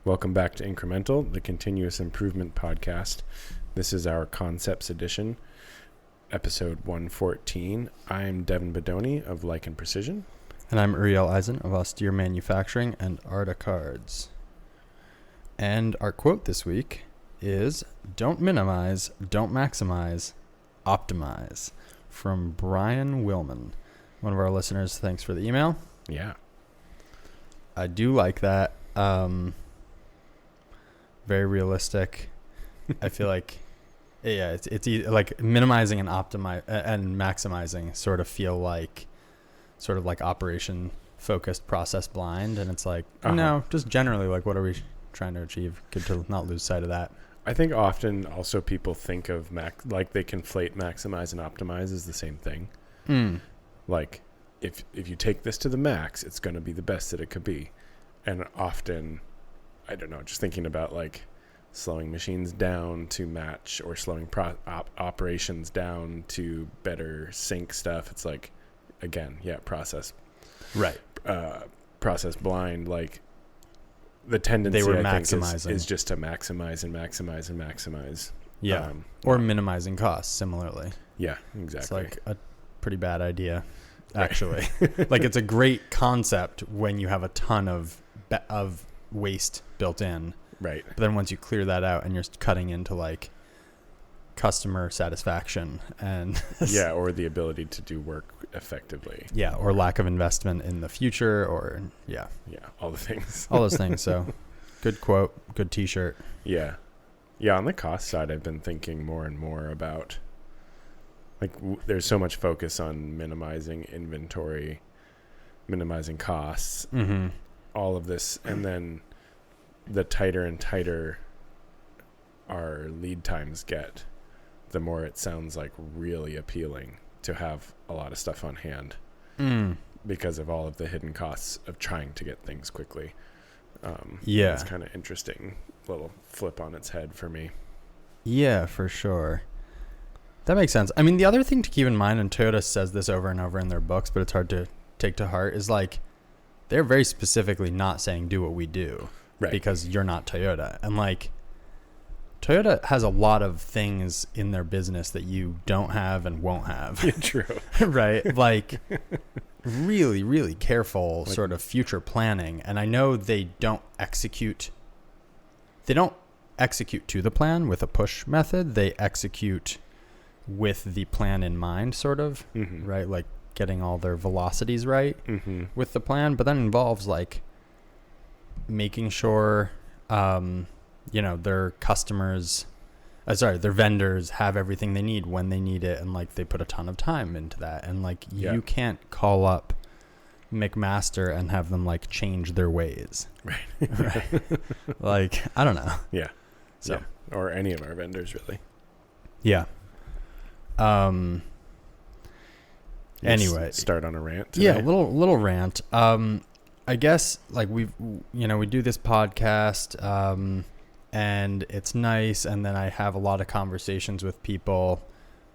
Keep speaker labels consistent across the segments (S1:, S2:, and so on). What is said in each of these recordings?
S1: Welcome back to Incremental, the continuous improvement podcast. This is our Concepts edition, episode 114. I'm Devin Bedoni of Like and Precision.
S2: And I'm Uriel Eisen of Austere Manufacturing and Arta Cards. And our quote this week is, "Don't minimize, don't maximize, optimize," from Brian Willman, one of our listeners. Thanks for the email.
S1: Yeah.
S2: I do like that. Very realistic. I feel like, yeah, it's like minimizing and maximizing sort of feel like operation focused, process blind, and it's like no, just generally like what are we trying to achieve? Good to not lose sight of that.
S1: I think often also people think of like they conflate maximize and optimize as the same thing. Like if you take this to the max, it's going to be the best that it could be, and often. I don't know, just thinking about like slowing machines down to match or slowing operations down to better sync stuff. It's like, again, process.
S2: Right.
S1: Process blind. Like the tendency
S2: they were
S1: I
S2: maximizing
S1: think is just to maximize and maximize and maximize.
S2: Yeah. Or minimizing costs similarly.
S1: Yeah, exactly.
S2: It's like a pretty bad idea, actually. Like it's a great concept when you have a ton of waste built in,
S1: right?
S2: But then once you clear that out and you're cutting into like customer satisfaction and
S1: or the ability to do work effectively,
S2: or lack of investment in the future, or
S1: all the things,
S2: all those things. So good quote, good t-shirt.
S1: On the cost side, I've been thinking more and more about like there's so much focus on minimizing inventory, minimizing costs, all of this, and then the tighter and tighter our lead times get, the more it sounds like really appealing to have a lot of stuff on hand because of all of the hidden costs of trying to get things quickly. It's kind of interesting little flip on its head for me.
S2: Yeah, for sure. That makes sense. I mean, the other thing to keep in mind, and Toyota says this over and over in their books, but it's hard to take to heart, is like they're very specifically not saying do what we do, right? Because you're not Toyota. And like Toyota has a lot of things in their business that you don't have and won't have.
S1: Yeah, true.
S2: Right? Like really, really careful sort of future planning. And I know they don't execute to the plan with a push method. They execute with the plan in mind, sort of, right? Like getting all their velocities right with the plan, but that involves like making sure their customers their vendors have everything they need when they need it, and like they put a ton of time into that, and like you can't call up McMaster and have them like change their ways, right? Like I don't know,
S1: or any of our vendors really.
S2: Anyway,
S1: start on a rant today.
S2: A little rant. I guess like we do this podcast, and it's nice. And then I have a lot of conversations with people,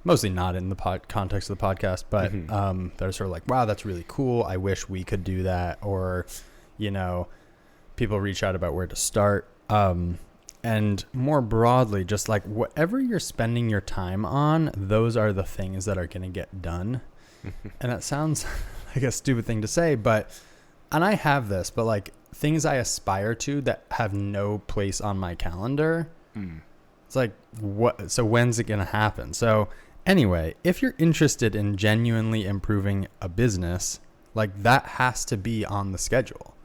S2: mostly not in the context of the podcast, but that are sort of like, wow, that's really cool. I wish we could do that. Or, people reach out about where to start. And more broadly, just like whatever you're spending your time on, those are the things that are going to get done. And that sounds like a stupid thing to say, and I have this, but like things I aspire to that have no place on my calendar. It's like, what? So when's it going to happen? So anyway, if you're interested in genuinely improving a business, like that has to be on the schedule,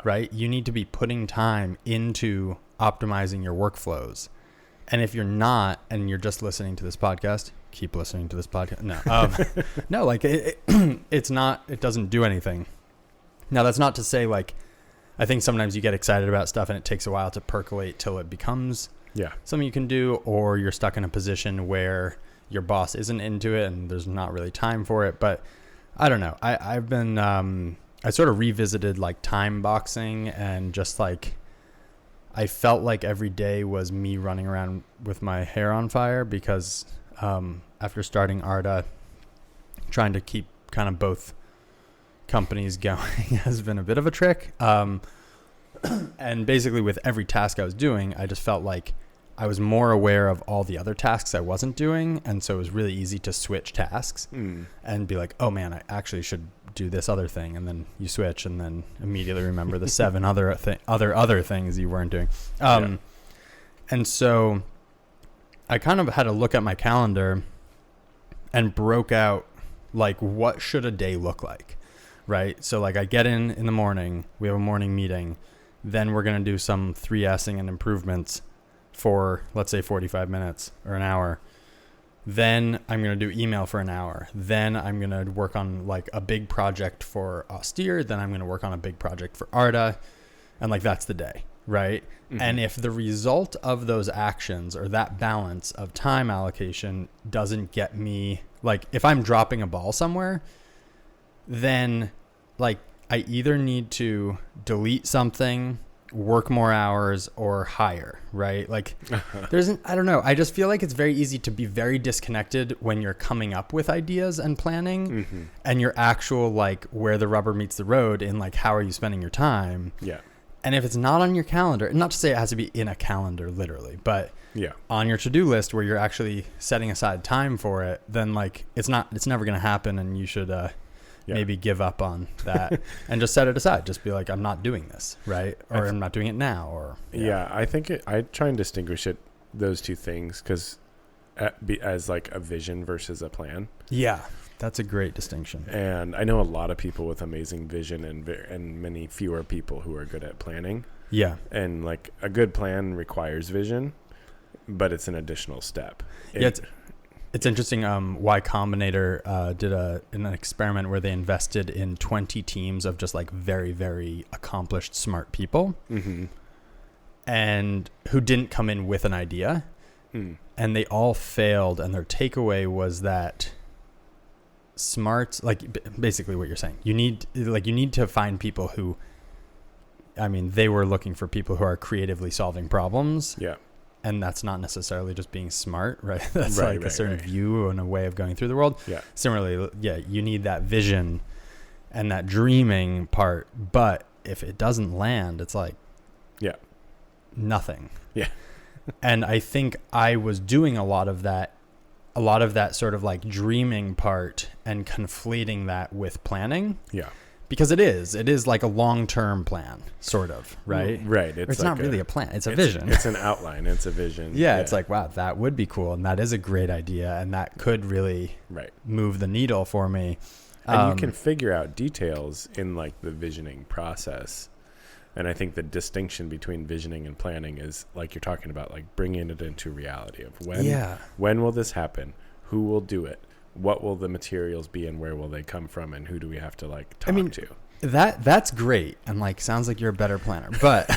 S2: right? You need to be putting time into optimizing your workflows. And if you're not, and you're just listening to this podcast, keep listening to this podcast. No, no, like it's not, it doesn't do anything. Now that's not to say like, I think sometimes you get excited about stuff and it takes a while to percolate till it becomes something you can do, or you're stuck in a position where your boss isn't into it and there's not really time for it. But I don't know. I've been, I sort of revisited like time boxing, and just like, I felt like every day was me running around with my hair on fire because after starting Arta, trying to keep kind of both companies going has been a bit of a trick. And basically with every task I was doing, I just felt like I was more aware of all the other tasks I wasn't doing. And so it was really easy to switch tasks and be like, oh man, I actually should do this other thing. And then you switch and then immediately remember the 7 other things you weren't doing. And so I kind of had to look at my calendar and broke out like, what should a day look like? Right. So like I get in the morning, we have a morning meeting, then we're going to do some 3Sing and improvements for, let's say 45 minutes or an hour. Then I'm going to do email for an hour. Then I'm going to work on like a big project for Austere. Then I'm going to work on a big project for Arda. And like, that's the day. Right. Mm-hmm. And if the result of those actions or that balance of time allocation doesn't get me, like if I'm dropping a ball somewhere, then like I either need to delete something, work more hours, or hire, right? Like I don't know. I just feel like it's very easy to be very disconnected when you're coming up with ideas and planning and your actual like where the rubber meets the road in like how are you spending your time? Yeah. And if it's not on your calendar, not to say it has to be in a calendar literally, but on your to-do list where you're actually setting aside time for it, then like it's never going to happen, and you should maybe give up on that and just set it aside. Just be like, I'm not doing this, right? Or I'm not doing it now. Or
S1: I think I try and distinguish those two things because as like a vision versus a plan.
S2: Yeah. That's a great distinction.
S1: And I know a lot of people with amazing vision and many fewer people who are good at planning. Yeah. And like a good plan requires vision, but it's an additional step.
S2: It's interesting. Y Combinator did an experiment where they invested in 20 teams of just like very, very accomplished, smart people and who didn't come in with an idea. And they all failed. And their takeaway was that smart, like basically what you're saying, you need to find people who, I mean, they were looking for people who are creatively solving problems. Yeah. And that's not necessarily just being smart, right? That's a certain view and a way of going through the world. Yeah. Similarly, you need that vision and that dreaming part, but if it doesn't land, it's like nothing. Yeah. And I think I was doing a lot of that sort of like dreaming part and conflating that with planning. Yeah. Because it is like a long-term plan, sort of, right? Right. It's like not really a plan. It's a vision.
S1: It's an outline. It's a vision.
S2: Yeah. It's like, wow, that would be cool. And that is a great idea. And that could really move the needle for me.
S1: And you can figure out details in like the visioning process. And I think the distinction between visioning and planning is like you're talking about, like bringing it into reality of when will this happen? Who will do it? What will the materials be and where will they come from? And who do we have to like talk to?
S2: That's great. And like, sounds like you're a better planner, but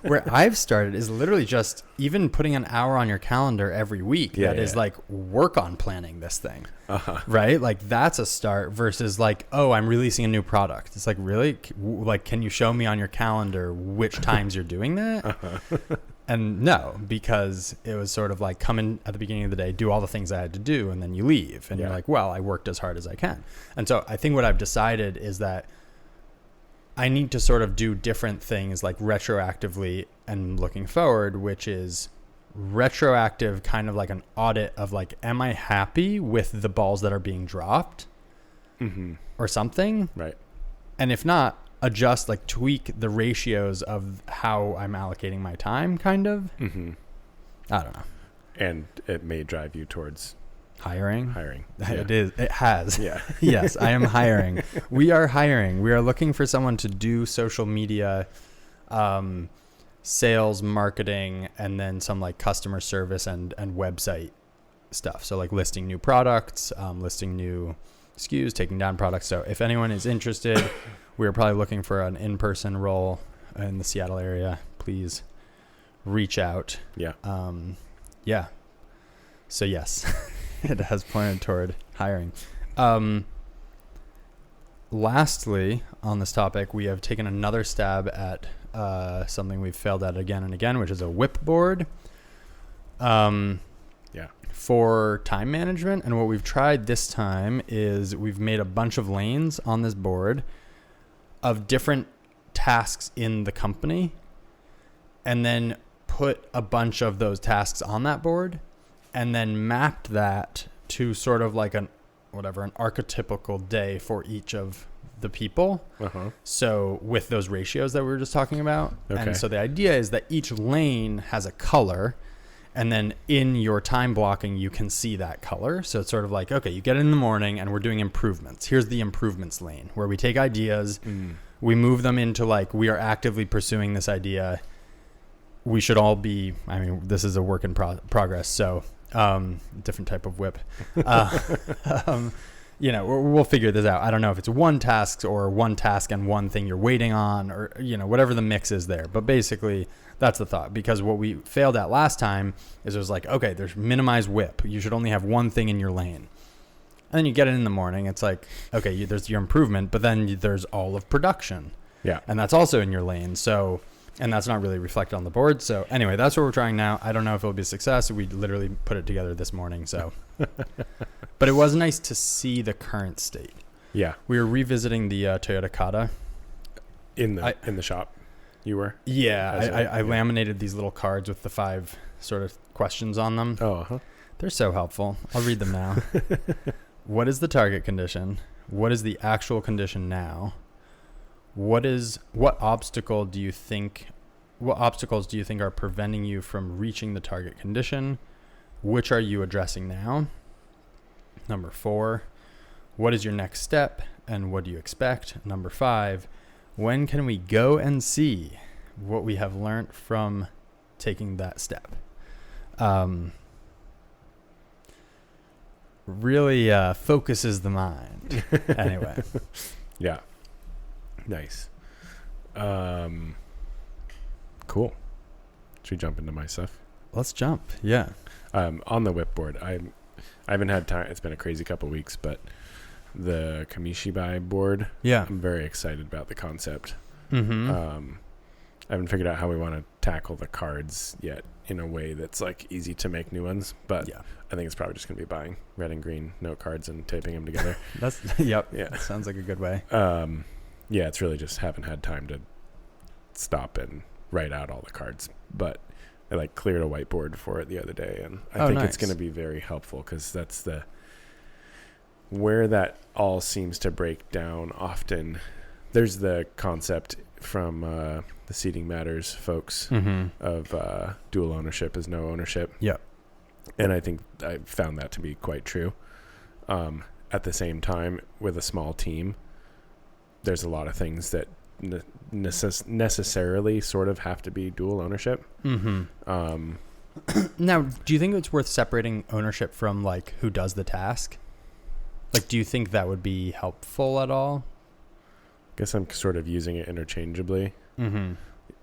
S2: where I've started is literally just even putting an hour on your calendar every week. Is like work on planning this thing, right? Like that's a start versus like, oh, I'm releasing a new product. It's like, really? Like, can you show me on your calendar which times you're doing that? And no, because it was sort of like come in at the beginning of the day, do all the things I had to do, and then you leave. And you're like, well, I worked as hard as I can. And so I think what I've decided is that I need to sort of do different things like retroactively and looking forward, which is retroactive, kind of like an audit of like, am I happy with the balls that are being dropped or something? Right. And if not, adjust, like tweak the ratios of how I'm allocating my time, kind of. I don't know.
S1: And it may drive you towards
S2: hiring.
S1: Yeah.
S2: It has. Yeah. Yes, I am hiring. We are hiring. We are looking for someone to do social media, sales, marketing, and then some like customer service and website stuff. So like listing new products, listing new SKUs, taking down products. So if anyone is interested, we're probably looking for an in-person role in the Seattle area. Please reach out. Yeah. Yeah. So yes, it has pointed toward hiring. Lastly, on this topic, we have taken another stab at something we've failed at again and again, which is a whip board. For time management. And what we've tried this time is we've made a bunch of lanes on this board of different tasks in the company and then put a bunch of those tasks on that board and then mapped that to sort of like an archetypical day for each of the people. So with those ratios that we were just talking about.
S1: Okay.
S2: And so the idea is that each lane has a color, and then in your time blocking, you can see that color. So it's sort of like, okay, you get in the morning and we're doing improvements. Here's the improvements lane where we take ideas, we move them into like, we are actively pursuing this idea. We should all be, I mean, this is a work in progress. So different type of whip. You know, we'll figure this out. I don't know if it's one task or one task and one thing you're waiting on, or, you know, whatever the mix is there. But basically, that's the thought. Because what we failed at last time is it was like, okay, there's minimize whip. You should only have one thing in your lane. And then you get it in the morning. It's like, okay, there's your improvement, but then there's all of production.
S1: Yeah.
S2: And that's also in your lane. So, and that's not really reflected on the board. So anyway, that's what we're trying now. I don't know if it'll be a success. We literally put it together this morning. So, but it was nice to see the current state.
S1: Yeah.
S2: We were revisiting the Toyota Kata.
S1: In the shop you were?
S2: Yeah. I laminated these little cards with the 5 sort of questions on them.
S1: Oh,
S2: They're so helpful. I'll read them now. What is the target condition? What is the actual condition now? What obstacles do you think are preventing you from reaching the target condition? Which are you addressing now? Number 4, what is your next step and what do you expect? Number 5, when can we go and see what we have learned from taking that step? Really focuses the mind. Anyway.
S1: Yeah. Nice. Cool. Should we jump into my stuff?
S2: Let's jump. Yeah.
S1: On the whipboard, I haven't had time. It's been a crazy couple weeks, but the Kamishibai board,
S2: Yeah.
S1: I'm very excited about the concept.
S2: Mm-hmm.
S1: I haven't figured out how we want to tackle the cards yet in a way that's like easy to make new ones, but
S2: Yeah.
S1: I think it's probably just going to be buying red and green note cards and taping them together.
S2: That's yep.
S1: Yeah.
S2: That sounds like a good way.
S1: Yeah, it's really just haven't had time to stop and write out all the cards, but I like cleared a whiteboard for it the other day, and I think it's going to be very helpful because that's where that all seems to break down often. There's the concept from the Seating Matters folks of dual ownership is no ownership.
S2: Yep.
S1: And I think I found that to be quite true. At the same time, with a small team, there's a lot of things that necessarily sort of have to be dual ownership.
S2: Now, do you think it's worth separating ownership from like who does the task? Like, do you think that would be helpful at all?
S1: I guess I'm sort of using it interchangeably.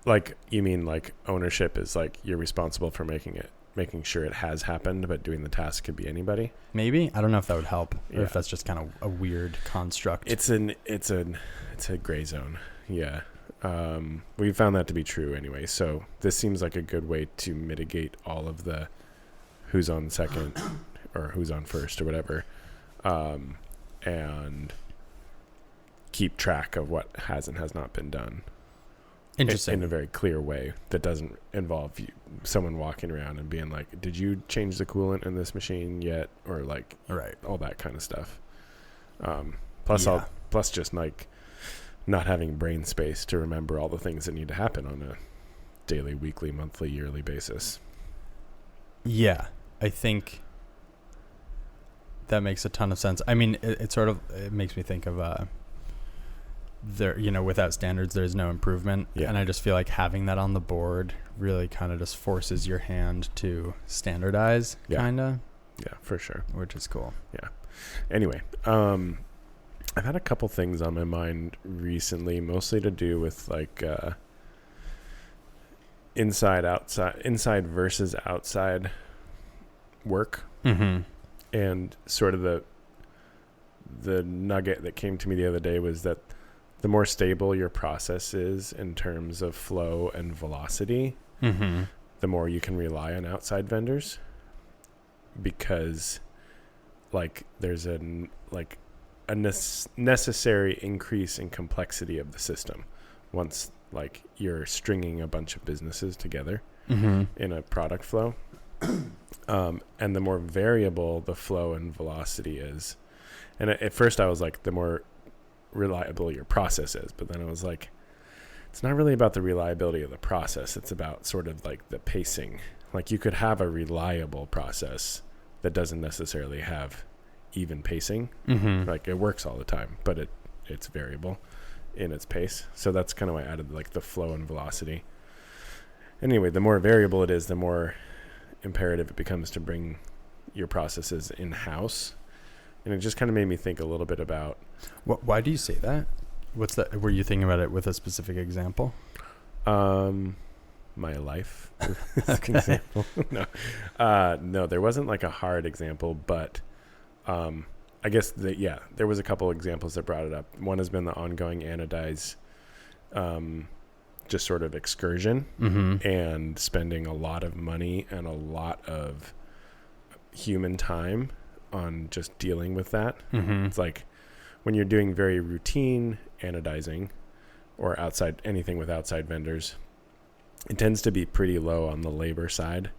S1: Like, you mean like ownership is like you're responsible for making sure it has happened, but doing the task could be anybody.
S2: Maybe. I don't know if that would help, or
S1: Yeah.
S2: if that's just kind of a weird construct.
S1: It's a gray zone. Yeah. We found that to be true anyway. So this seems like a good way to mitigate all of the who's on second or who's on first or whatever, and keep track of what has and has not been done.
S2: Interesting.
S1: In a very clear way that doesn't involve someone walking around and being like, did you change the coolant in this machine yet? Or like
S2: Right.
S1: all that kind of stuff. Plus just like not having brain space to remember all the things that need to happen on a daily, weekly, monthly, yearly basis.
S2: Yeah, I think that makes a ton of sense. I mean, it makes me think of without standards, there's no improvement.
S1: Yeah.
S2: And I just feel like having that on the board really kind of just forces your hand to standardize,
S1: Yeah.
S2: kind of.
S1: Yeah, for sure.
S2: Which is cool.
S1: Yeah. Anyway, I've had a couple things on my mind recently, mostly to do with like inside versus outside work. And sort of the nugget that came to me the other day was that the more stable your process is in terms of flow and velocity, the more you can rely on outside vendors, because like there's a necessary increase in complexity of the system. once like you're stringing a bunch of businesses together
S2: Mm-hmm.
S1: in a product flow. And the more variable the flow and velocity is. And at first I was like, the more reliable your process is. But then I was like, it's not really about the reliability of the process. It's about sort of like the pacing. Like you could have a reliable process that doesn't necessarily have even pacing.
S2: Mm-hmm.
S1: Like it works all the time, but it's variable in its pace. So that's kind of why I added like the flow and velocity. Anyway, the more variable it is, the more imperative it becomes to bring your processes in-house. And it just kind of made me think a little bit about...
S2: Why do you say that? What's that? Were you thinking about it with a specific example?
S1: My life. Example. No, there wasn't like a hard example, but I guess there was a couple examples that brought it up. One has been the ongoing anodize just sort of excursion and spending a lot of money and a lot of human time on just dealing with that. It's like when you're doing very routine anodizing or anything with outside vendors, it tends to be pretty low on the labor side,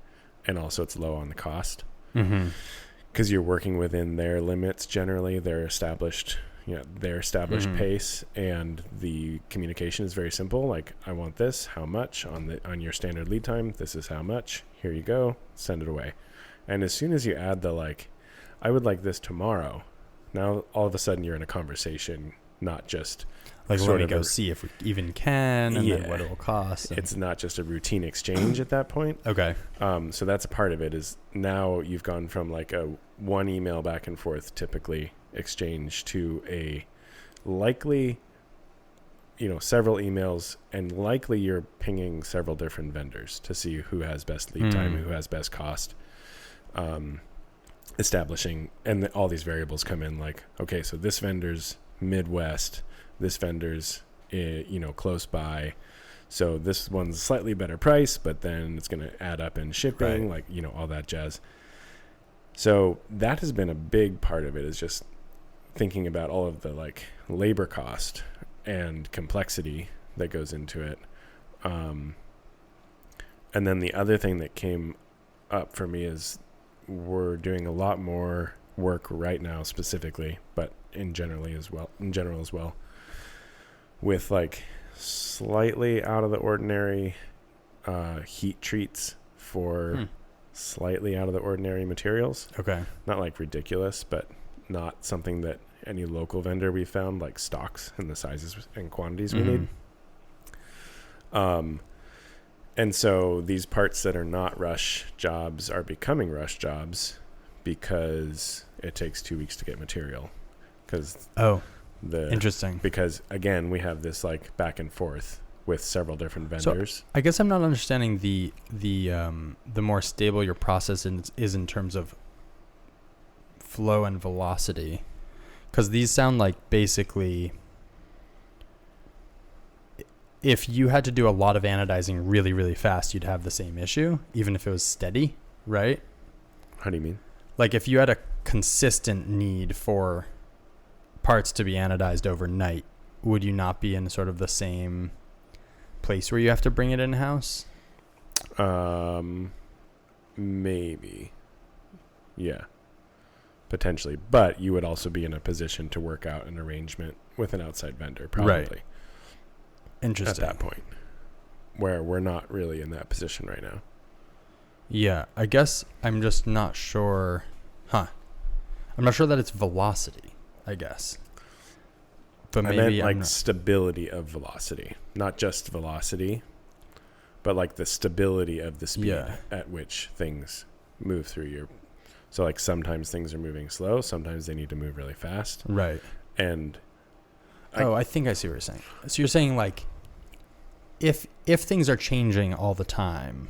S1: and also it's low on the cost because you're working within their limits. Generally, their established pace, and the communication is very simple. Like, I want this, how much on your standard lead time, this is how much, here you go, send it away. And as soon as you add the like, I would like this tomorrow, now all of a sudden you're in a conversation, not just
S2: like, let me go see if we even can, and then what it will cost.
S1: It's not just a routine exchange at that point.
S2: Okay.
S1: So that's a part of it, is now you've gone from like a one email back and forth typically exchange to a likely, several emails, and likely you're pinging several different vendors to see who has best lead time, who has best cost, establishing, and all these variables come in, like, okay, so this vendor's Midwest, this vendor's close by, so this one's slightly better price, but then it's going to add up in shipping, right. All that jazz. So that has been a big part of it, is just thinking about all of the like labor cost and complexity that goes into it. And then the other thing that came up for me is we're doing a lot more work right now specifically, but in general as well, with like slightly out of the ordinary heat treats for slightly out of the ordinary materials. Okay. Not like ridiculous, but not something that any local vendor we found like stocks in the sizes and quantities we need. And so these parts that are not rush jobs are becoming rush jobs because it takes 2 weeks to get material. Interesting. Because again, we have this like back and forth with several different vendors.
S2: So I guess I'm not understanding the more stable your process is in terms of flow and velocity, because these sound like basically if you had to do a lot of anodizing really, really fast, you'd have the same issue, even if it was steady, right?
S1: How do you mean?
S2: Like if you had a consistent need for parts to be anodized overnight, would you not be in sort of the same place where you have to bring it in-house?
S1: Maybe. Yeah. Potentially. But you would also be in a position to work out an arrangement with an outside vendor, probably. Right.
S2: Interesting.
S1: At that point, where we're not really in that position right now.
S2: Yeah, I guess I'm just not sure. I'm not sure that it's velocity, I guess. But maybe
S1: I meant stability of velocity, not just velocity, but like the stability of the speed at which things move through your. So like sometimes things are moving slow, sometimes they need to move really fast.
S2: Right.
S1: And
S2: I think I see what you're saying. So you're saying like if things are changing all the time,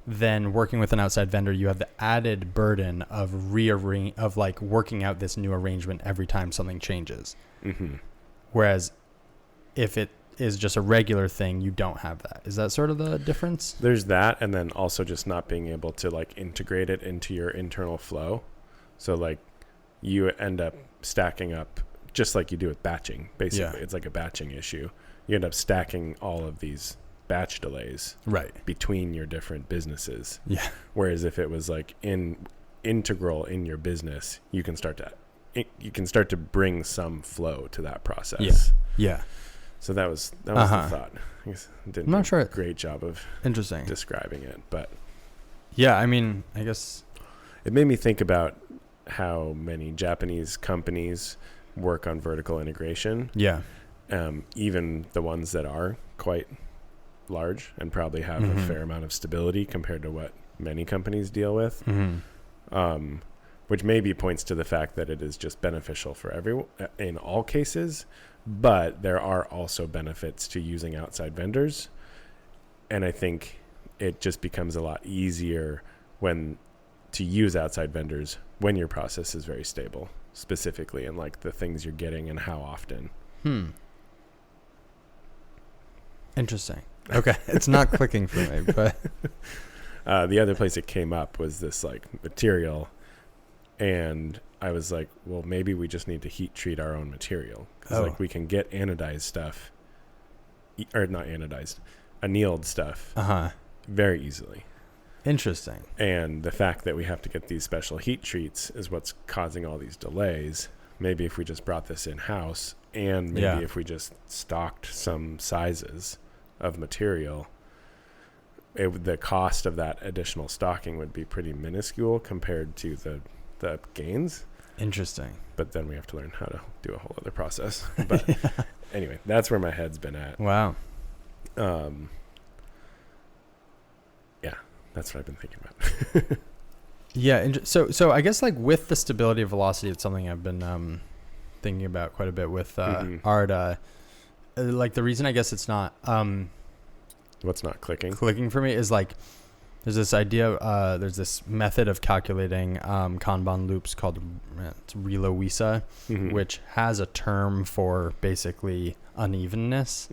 S2: then working with an outside vendor, you have the added burden of working out this new arrangement every time something changes. Mm-hmm. Whereas if it is just a regular thing, you don't have that. Is that sort of the difference?
S1: There's that, and then also just not being able to like integrate it into your internal flow. So like you end up stacking up just like you do with batching. Basically, it's like a batching issue. you end up stacking all of these batch delays
S2: Right.
S1: between your different businesses.
S2: Yeah.
S1: Whereas if it was like integral in your business, you can start to bring some flow to that process.
S2: Yeah.
S1: So that was the thought. I guess I didn't
S2: I'm not
S1: do
S2: sure.
S1: a great job of
S2: Interesting.
S1: describing it, but
S2: Yeah. I mean, I guess.
S1: it made me think about how many Japanese companies work on vertical integration.
S2: Yeah.
S1: Even the ones that are quite large and probably have a fair amount of stability compared to what many companies deal with. Which maybe points to the fact that it is just beneficial for everyone in all cases, but there are also benefits to using outside vendors. And I think it just becomes a lot easier to use outside vendors when your process is very stable, specifically in like the things you're getting and how often.
S2: Interesting. Okay. It's not clicking for me, but
S1: the other place it came up was this like material, and I was like, well, maybe we just need to heat treat our own material, because like we can get anodized stuff, or not anodized, annealed stuff very easily.
S2: Interesting.
S1: And the fact that we have to get these special heat treats is what's causing all these delays. Maybe if we just brought this in-house, and maybe if we just stocked some sizes of material, the cost of that additional stocking would be pretty minuscule compared to the gains.
S2: Interesting.
S1: But then we have to learn how to do a whole other process. But anyway, that's where my head's been at.
S2: Wow.
S1: Yeah, that's what I've been thinking about.
S2: Yeah. So I guess like with the stability of velocity, it's something I've been thinking about quite a bit with Arda. Like the reason I guess it's not
S1: What's not clicking
S2: for me is like there's this idea, there's this method of calculating Kanban loops called Reloisa, which has a term for basically unevenness.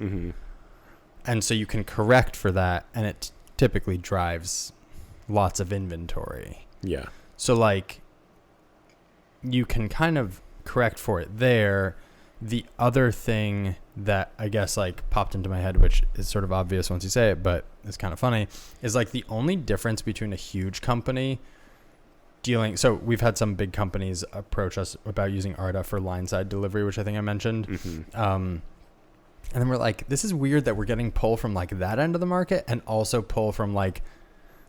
S2: And so you can correct for that, and it typically drives lots of inventory.
S1: Yeah.
S2: So like you can kind of correct for it there. The other thing that I guess like popped into my head, which is sort of obvious once you say it, but it's kind of funny, is like the only difference between a huge company so we've had some big companies approach us about using Arda for line side delivery, which I think I mentioned. And then we're like, this is weird that we're getting pull from like that end of the market and also pull from like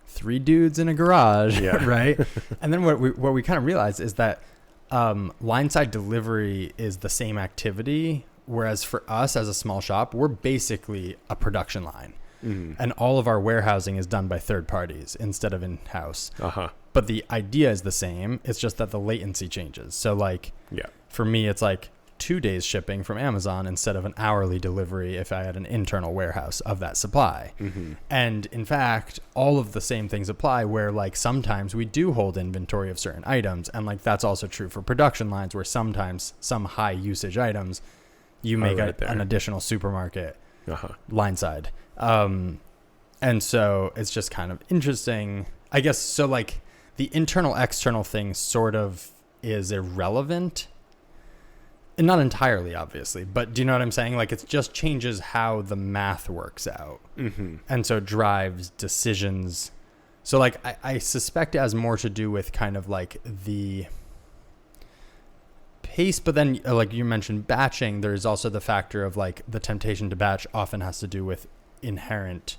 S2: 3 dudes in a garage, right? And then what we kind of realized is that line side delivery is the same activity, whereas for us as a small shop, we're basically a production line. And all of our warehousing is done by third parties instead of in-house. But the idea is the same. It's just that the latency changes. So like for me, it's like 2 days shipping from Amazon instead of an hourly delivery if I had an internal warehouse of that supply. And in fact, all of the same things apply where like sometimes we do hold inventory of certain items. And like that's also true for production lines where sometimes some high usage items, you make an additional supermarket line side. And so it's just kind of interesting, I guess. So like the internal external thing sort of is irrelevant. And not entirely, obviously, but do you know what I'm saying? Like it just changes how the math works out. And so drives decisions. So like I suspect it has more to do with kind of like the pace, but then like you mentioned batching, there's also the factor of like the temptation to batch often has to do with inherent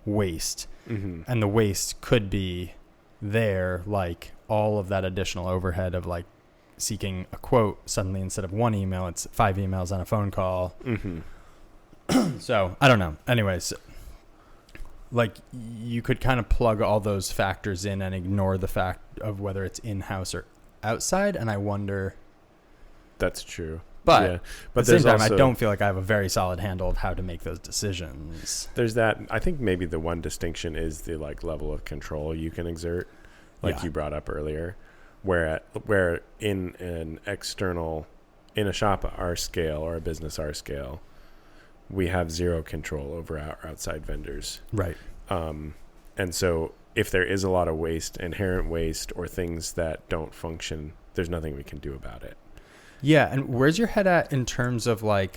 S2: waste. And the waste could be there, like all of that additional overhead of like seeking a quote, suddenly instead of 1 email, it's 5 emails and a phone call. So I don't know. Anyways, like you could kind of plug all those factors in and ignore the fact of whether it's in-house or outside. And I wonder.
S1: That's true.
S2: But at the same time, I don't feel like I have a very solid handle of how to make those decisions.
S1: There's that. I think maybe the one distinction is the like level of control you can exert, like you brought up earlier. Where in an external, in a shop our scale or a business our scale, we have zero control over our outside vendors.
S2: Right.
S1: And so if there is a lot of waste, inherent waste, or things that don't function, there's nothing we can do about it.
S2: Yeah. And where's your head at in terms of like,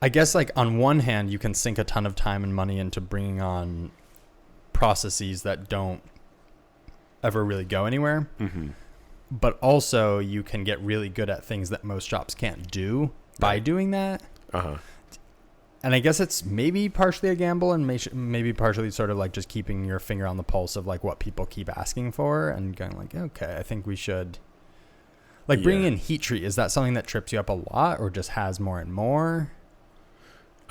S2: I guess like on one hand, you can sink a ton of time and money into bringing on processes that don't ever really go anywhere.
S1: Mm-hmm.
S2: But also you can get really good at things that most shops can't do by doing that.
S1: Uh-huh.
S2: And I guess it's maybe partially a gamble and maybe partially sort of like just keeping your finger on the pulse of like what people keep asking for and going like, okay, I think we should like bringing in heat treat. Is that something that trips you up a lot or just has more and more?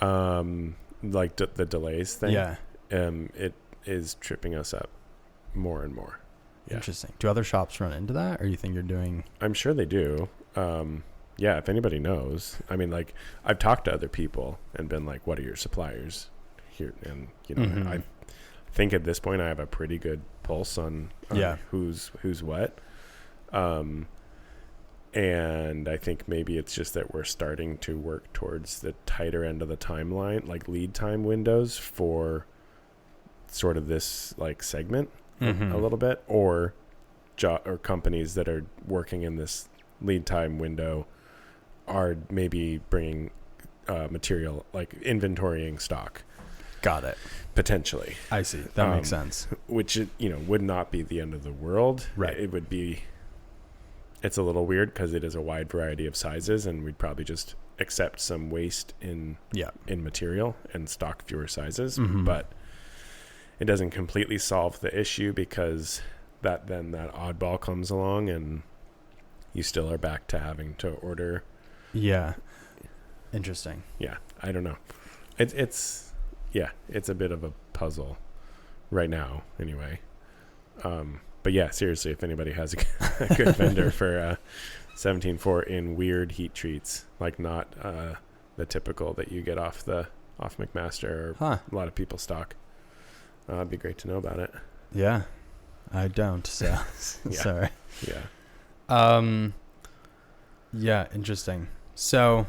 S1: Like the delays thing.
S2: Yeah.
S1: It is tripping us up more and more. Yeah.
S2: Interesting. Do other shops run into that, or you think you're doing?
S1: I'm sure they do. Yeah, if anybody knows. I mean, like, I've talked to other people and been like, what are your suppliers here? And, you know,
S2: Mm-hmm.
S1: I think at this point I have a pretty good pulse on who's what. And I think maybe it's just that we're starting to work towards the tighter end of the timeline, like lead time windows for sort of this like segment a little bit, or companies that are working in this lead time window are maybe bringing material, like inventorying stock.
S2: Got it.
S1: Potentially.
S2: I see. That makes sense.
S1: Which, you know, would not be the end of the world.
S2: Right.
S1: It would be, it's a little weird because it is a wide variety of sizes, and we'd probably just accept some waste in material and stock fewer sizes. But it doesn't completely solve the issue, because that oddball comes along and you still are back to having to order.
S2: Yeah. Interesting.
S1: Yeah. I don't know. It's a bit of a puzzle right now anyway. But yeah, seriously, if anybody has a good vendor for 17.4 in weird heat treats, like not the typical that you get off McMaster or a lot of people stock, it'd be great to know about it.
S2: Yeah. I don't, so sorry.
S1: Yeah.
S2: Yeah, interesting. So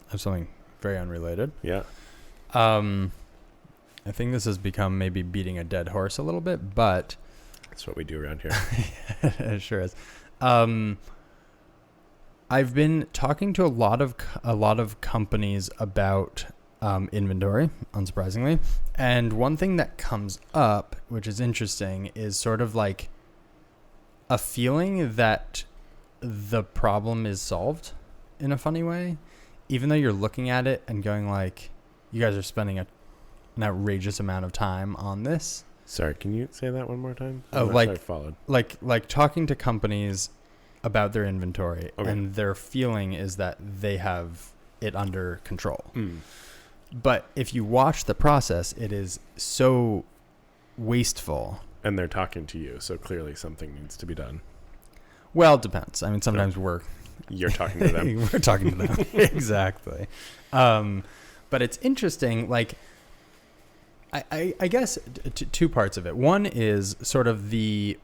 S2: I have something very unrelated.
S1: Yeah.
S2: I think this has become maybe beating a dead horse a little bit, but
S1: that's what we do around here.
S2: It sure is. I've been talking to a lot of companies about inventory, unsurprisingly. And one thing that comes up, which is interesting, is sort of like a feeling that the problem is solved in a funny way, even though you're looking at it and going like, you guys are spending an outrageous amount of time on this.
S1: Sorry, can you say that one more time?
S2: Oh, like talking to companies about their inventory, and their feeling is that they have it under control. But if you watch the process, it is so wasteful.
S1: And they're talking to you, so clearly something needs to be done.
S2: Well, it depends. I mean, sometimes
S1: you're talking to them.
S2: We're talking to them. Exactly. But it's interesting, like, I guess two parts of it. One is sort of the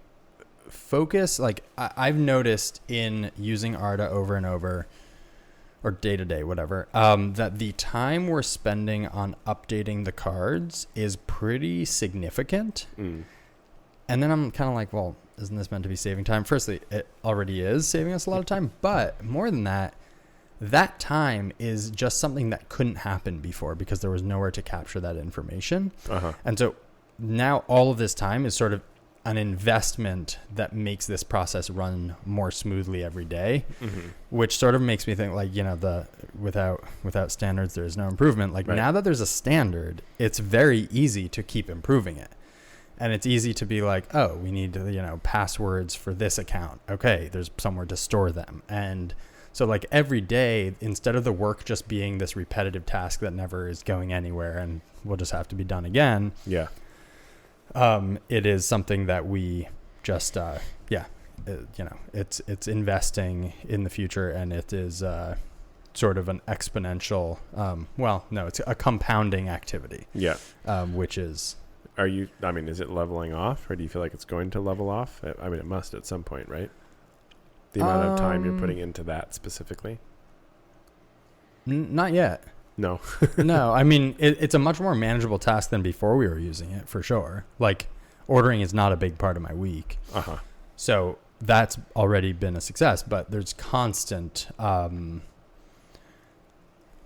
S2: focus. Like I've noticed in using Arda over and over, or day to day, whatever, that the time we're spending on updating the cards is pretty significant. And then I'm kind of like, well, isn't this meant to be saving time? Firstly, it already is saving us a lot of time, but more than that, that time is just something that couldn't happen before because there was nowhere to capture that information. And so now all of this time is sort of an investment that makes this process run more smoothly every day, which sort of makes me think like, you know, without standards, there is no improvement. Like now that there's a standard, it's very easy to keep improving it. And it's easy to be like, oh, we need, you know, passwords for this account. Okay, there's somewhere to store them. And so like every day, instead of the work just being this repetitive task that never is going anywhere and will just have to be done again. Yeah. It is something that we just, you know, it's investing in the future, and it is sort of an exponential, it's a compounding activity. Yeah. Which is...
S1: is it leveling off, or do you feel like it's going to level off? I mean, it must at some point, right? The amount of time you're putting into that specifically?
S2: Not yet.
S1: No.
S2: No, I mean, it's a much more manageable task than before we were using it, for sure. Like, ordering is not a big part of my week. So that's already been a success, but there's constant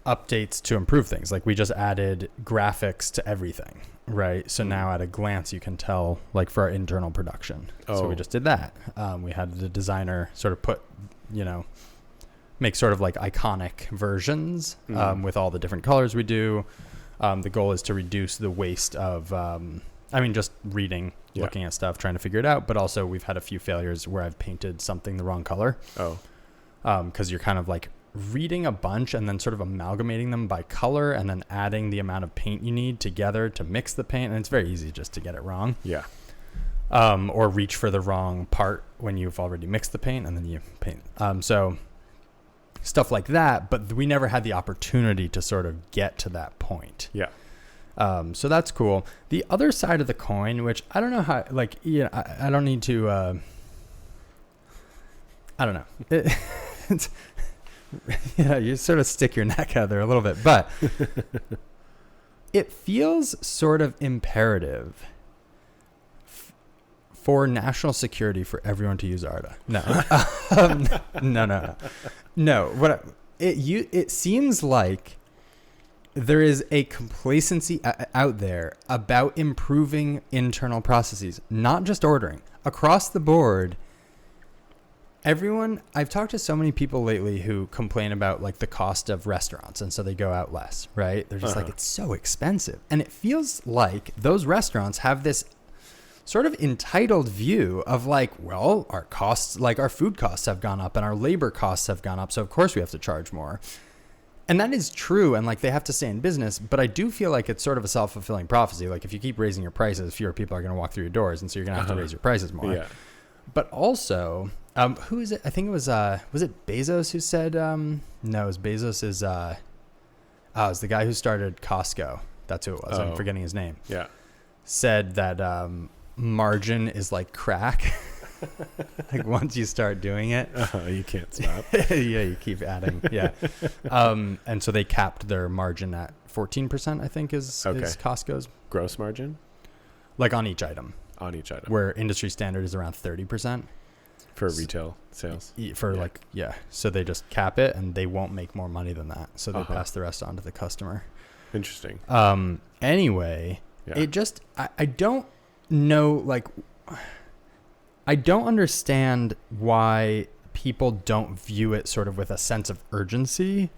S2: updates to improve things. Like we just added graphics to everything, right? So now at a glance you can tell, like for our internal production. So we just did that. We had the designer sort of put, make sort of like iconic versions with all the different colors we do. The goal is to reduce the waste of, just reading, looking at stuff, trying to figure it out. But also we've had a few failures where I've painted something the wrong color. Because you're kind of like reading a bunch and then sort of amalgamating them by color and then adding the amount of paint you need together to mix the paint. And it's very easy just to get it wrong.
S1: Yeah.
S2: Or reach for the wrong part when you've already mixed the paint and then you paint. So stuff like that, but we never had the opportunity to sort of get to that point.
S1: Yeah.
S2: So that's cool. The other side of the coin, which I don't know how, like, I don't need to, I don't know. It's, you sort of stick your neck out there a little bit, but it feels sort of imperative for national security for everyone to use Arda. No. It seems like there is a complacency out there about improving internal processes, not just ordering. Across the board, I've talked to so many people lately who complain about like the cost of restaurants, and so they go out less, right? They're just like, it's so expensive. And it feels like those restaurants have this sort of entitled view of like, well, our costs, like our food costs have gone up and our labor costs have gone up. So of course we have to charge more. And that is true. And like they have to stay in business, but I do feel like it's sort of a self-fulfilling prophecy. Like if you keep raising your prices, fewer people are going to walk through your doors. And so you're going to have to raise your prices more.
S1: Yeah.
S2: But also, who is it? I think it was it Bezos who said, no, it was Bezos is, it was the guy who started Costco. That's who it was. I'm forgetting his name.
S1: Yeah.
S2: Said that, margin is like crack. Like once you start doing it,
S1: you can't stop.
S2: Yeah, you keep adding. Yeah. And so they capped their margin at 14%, I think is Costco's
S1: gross margin,
S2: like on each item.
S1: Where
S2: industry standard is around 30%
S1: for retail sales.
S2: So they just cap it and they won't make more money than that. So they pass the rest on to the customer.
S1: Interesting.
S2: Anyway, it just, I don't know, like, I don't understand why people don't view it sort of with a sense of urgency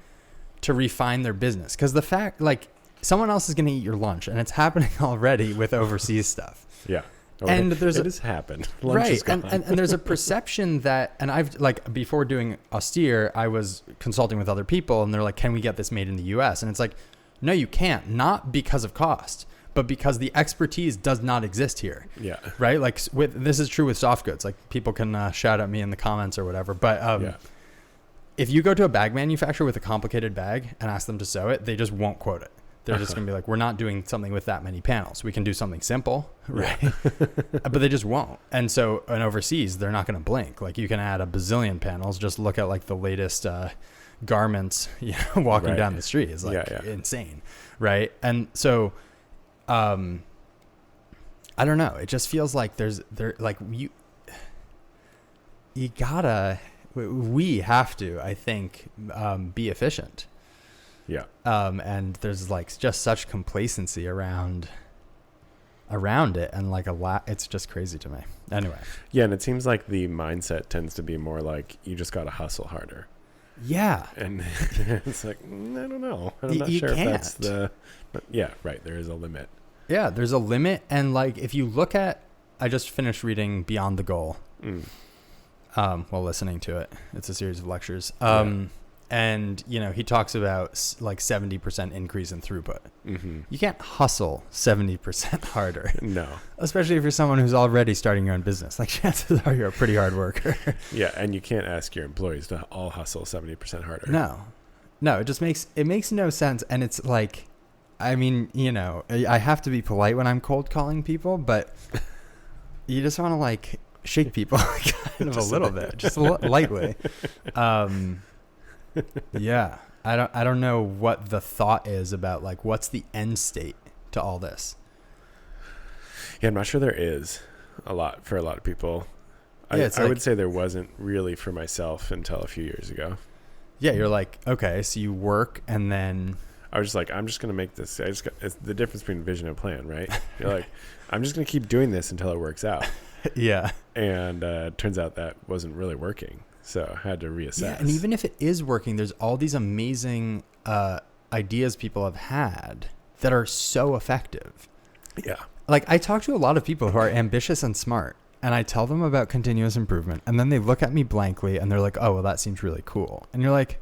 S2: to refine their business. Because the fact, like, someone else is going to eat your lunch, and it's happening already with overseas stuff.
S1: Yeah.
S2: And it
S1: has happened. Lunch is gone.
S2: And there's a perception that, and I've like before doing Austere, I was consulting with other people, and they're like, "Can we get this made in the U.S.?" And it's like, no, you can't. Not because of cost, but because the expertise does not exist here.
S1: Yeah.
S2: Right. Like this is true with soft goods. Like people can shout at me in the comments or whatever. But if you go to a bag manufacturer with a complicated bag and ask them to sew it, they just won't quote it. They're just going to be like, we're not doing something with that many panels. We can do something simple, right? But they just won't. And so, and overseas, they're not going to blink. Like you can add a bazillion panels. Just look at like the latest garments, walking down the street is like insane, right? And so, I don't know. It just feels like we have to, I think, be efficient.
S1: Yeah.
S2: And there's like just such complacency around it, and like it's just crazy to me. Anyway.
S1: Yeah, and it seems like the mindset tends to be more like you just got to hustle harder.
S2: Yeah.
S1: And it's like, I don't know. I'm not sure if that's yeah, right. There is a limit.
S2: Yeah, there's a limit. And like, if you look at, I just finished reading Beyond the Goal, while listening to it. It's a series of lectures. And, he talks about like 70% increase in throughput. Mm-hmm. You can't hustle 70% harder.
S1: No. Especially
S2: if you're someone who's already starting your own business. Like chances are you're a pretty hard worker.
S1: Yeah. And you can't ask your employees to all hustle 70% harder.
S2: No, it just makes no sense. And it's like, I mean, I have to be polite when I'm cold calling people, but you just want to like shake people kind of a little bit, just lightly. Yeah. I don't know what the thought is about like what's the end state to all this.
S1: Yeah, I'm not sure there is for a lot of people. I would say there wasn't really for myself until a few years ago.
S2: Yeah, you're like, okay, so you work and then...
S1: I was just like, I'm just going to make this. It's the difference between vision and plan, right? You're like, I'm just going to keep doing this until it works out.
S2: Yeah.
S1: And turns out that wasn't really working. So I had to reassess.
S2: Yeah, and even if it is working, there's all these amazing ideas people have had that are so effective.
S1: Yeah.
S2: Like, I talk to a lot of people who are ambitious and smart, and I tell them about continuous improvement, and then they look at me blankly, and they're like, oh, well, that seems really cool. And you're like...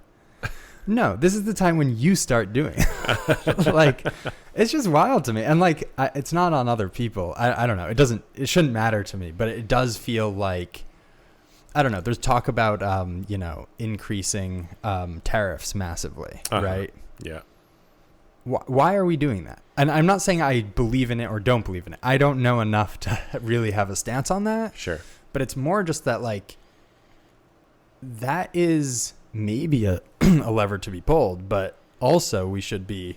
S2: No, this is the time when you start doing it. Like, it's just wild to me. And like, it's not on other people. I don't know. It shouldn't matter to me, but it does feel like, I don't know. There's talk about, increasing tariffs massively, right?
S1: Yeah.
S2: Why are we doing that? And I'm not saying I believe in it or don't believe in it. I don't know enough to really have a stance on that.
S1: Sure.
S2: But it's more just that, like, that is... maybe a lever to be pulled, but also we should be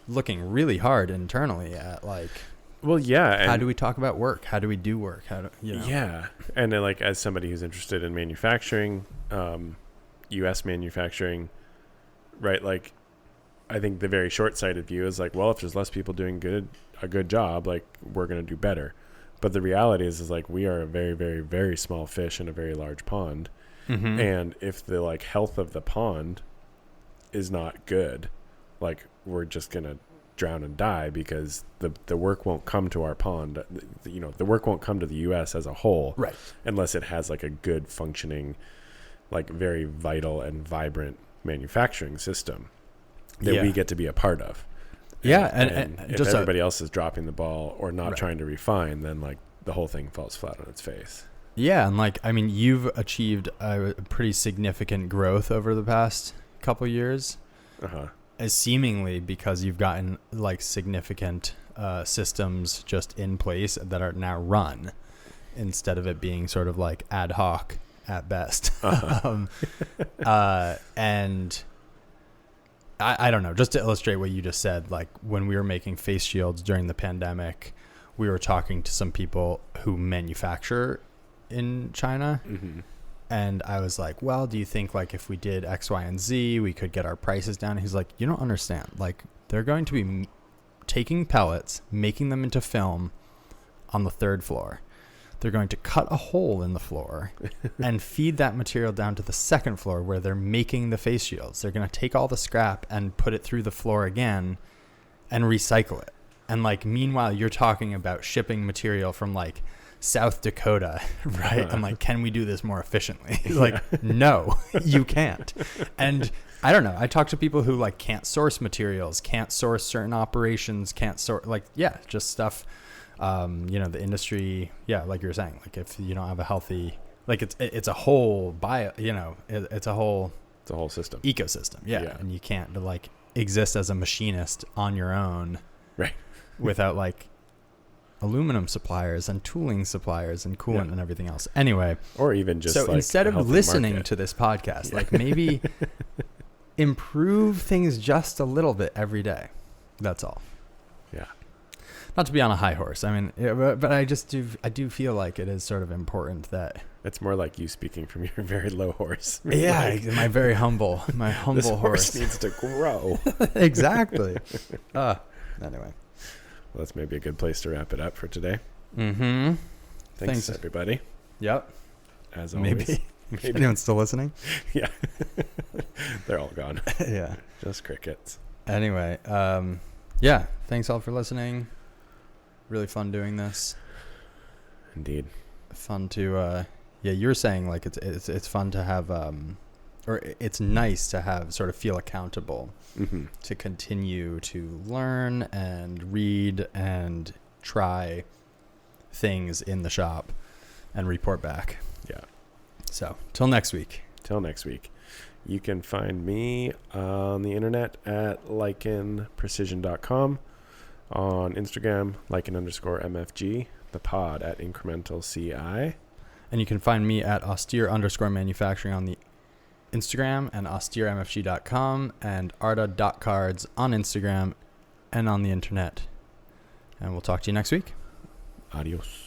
S2: looking really hard internally at like,
S1: well, yeah.
S2: How do we talk about work? How do we do work?
S1: Yeah. And then, like, as somebody who's interested in manufacturing, U.S. manufacturing, right? Like, I think the very short-sighted view is like, well, if there's less people doing a good job, like, we're going to do better. But the reality is like, we are a very, very, very small fish in a very large pond. Mm-hmm. And if the like health of the pond is not good, like, we're just going to drown and die because the work won't come to our pond. The work won't come to the U.S. as a whole,
S2: right? Unless
S1: it has like a good functioning, like, very vital and vibrant manufacturing system that we get to be a part of. And if just everybody else is dropping the ball or not trying to refine, then like the whole thing falls flat on its face.
S2: Yeah, and like, I mean, you've achieved a pretty significant growth over the past couple years, as seemingly because you've gotten like significant systems just in place that are now run, instead of it being sort of like ad hoc at best. And I don't know, just to illustrate what you just said, like when we were making face shields during the pandemic, we were talking to some people who manufacture in China. Mm-hmm. And I was like, well, do you think like if we did X, Y, and Z, we could get our prices down? He's like, you don't understand. Like, they're going to be taking pellets, making them into film on the 3rd floor. They're going to cut a hole in the floor and feed that material down to the 2nd floor where they're making the face shields. They're going to take all the scrap and put it through the floor again and recycle it. And like, meanwhile, you're talking about shipping material from like South Dakota, right? I'm like, can we do this more efficiently? He's like, no, you can't. And I don't know. I talk to people who like can't source materials, can't source certain operations, can't sort like, just stuff. The industry, like you were saying, like if you don't have a healthy, like it's a whole it's a whole
S1: system,
S2: ecosystem. Yeah. And you can't like exist as a machinist on your own,
S1: right?
S2: Without like aluminum suppliers and tooling suppliers and coolant and everything else. Anyway,
S1: or even just
S2: so
S1: like
S2: instead of listening to this podcast, like maybe improve things just a little bit every day. That's all.
S1: Yeah.
S2: Not to be on a high horse. I mean, but I do feel like it is sort of important that
S1: it's more like you speaking from your very low horse.
S2: Yeah, like, my humble
S1: this
S2: horse
S1: needs to grow.
S2: Exactly. Anyway.
S1: Well, that's maybe a good place to wrap it up for today.
S2: Mm-hmm.
S1: Thanks, everybody.
S2: Yep.
S1: As always.
S2: Maybe. Anyone's still listening?
S1: Yeah. They're all gone.
S2: Yeah.
S1: Just crickets.
S2: Anyway, thanks all for listening. Really fun doing this.
S1: Indeed.
S2: Fun to, you're saying like it's fun to have, or it's nice to have sort of feel accountable to continue to learn and read and try things in the shop and report back.
S1: Yeah.
S2: So till next week.
S1: You can find me on the internet at likenprecision.com, on Instagram, lichen_MFG, the pod at incremental CI.
S2: And you can find me at austere_manufacturing on the Instagram and austeremfg.com and arta.cards on Instagram and on the internet. And we'll talk to you next week.
S1: Adios.